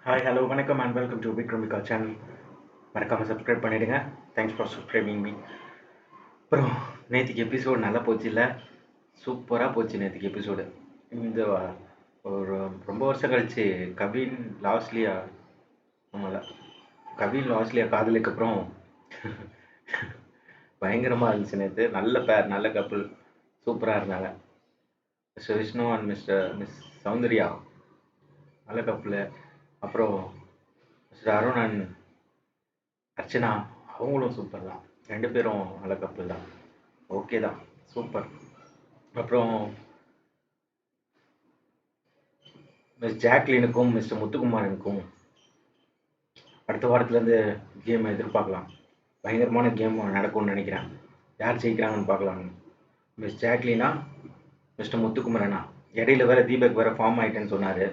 Hi hello வணக்கம் and welcome to விக்ரமிகா channel. மறக்காமல் subscribe பண்ணிவிடுங்க. Thanks for subscribing me. அப்புறம் நேற்றுக்கு எபிசோடு நல்லா போச்சு இல்லை? சூப்பராக போச்சு நேற்றுக்கு எபிசோடு. இந்த ஒரு ரொம்ப வருஷம் கழிச்சு கவின் லாஸ்லியா ஆமாம்ல கவின் லாஸ்லியா காதலுக்கு அப்புறம் பயங்கரமாக இருந்துச்சு நேற்று. நல்ல பேர், நல்ல கப்புள், சூப்பராக இருந்தாங்க. Mister Vishnu and miss Soundarya நல்ல கப்புள். அப்புறம் மிஸ்டர் அருண் அண்ட் அர்ச்சனா அவங்களும் சூப்பர் தான். ரெண்டு பேரும் நல்ல கப்பல் தான். ஓகே தான், சூப்பர். அப்புறம் மிஸ் ஜாக்லினுக்கும் மிஸ்டர் முத்துக்குமாரனுக்கும் அடுத்த வாரத்துலேருந்து கேம் எதிர்பார்க்கலாம். பயங்கரமான கேம் நடக்கும்னு நினைக்கிறேன். யார் ஜெயிக்கிறாங்கன்னு பார்க்கலாம். மிஸ் ஜாக்லினா மிஸ்டர் முத்துக்குமரனா? இடையில வேறு தீபக் வேறு ஃபார்ம் ஆகிட்டேன்னு சொன்னார்.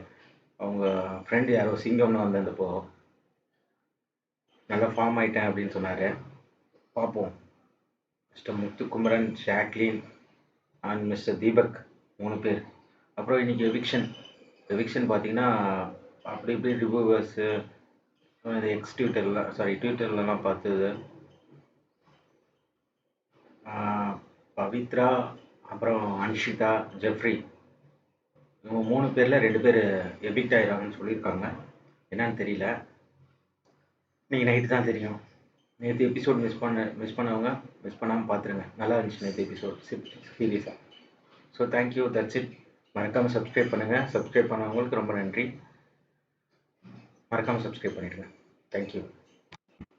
அவங்க ஃப்ரெண்டு யாரோ சிங்கம்னு வந்தப்போ நல்லா ஃபார்ம் ஆகிட்டேன் அப்படின்னு சொன்னார். பார்ப்போம். Mister Muthukumaran, Jacqueline and mister Deepak 3 பேர். அப்புறம் இன்றைக்கி எவிக்ஷன் பார்த்தீங்கன்னா அப்படி இப்படி ரிவ்யூவர்ஸு இது ட்விட்டர்லலாம் பார்த்தது. பவித்ரா, அப்புறம் அன்ஷிதா, ஜெஃப்ரி, இவங்க 3 பேரில் 2 பேர் எவிக்ட் ஆகிறாங்கன்னு சொல்லியிருக்காங்க. என்னன்னு தெரியல, இன்றைக்கி நைட்டு தான் தெரியும். நேற்று எபிசோட் மிஸ் பண்ணவங்க மிஸ் பண்ணாமல் பார்த்துருங்க. நல்லா இருந்துச்சு நேற்று எபிசோட் சீரியஸாக. So thank you, that's it. மறக்காமல் சப்ஸ்கிரைப் பண்ணுங்கள். சப்ஸ்கிரைப் பண்ணவங்களுக்கு ரொம்ப நன்றி. மறக்காமல் சப்ஸ்கிரைப் பண்ணிவிடுங்க. தேங்க்யூ.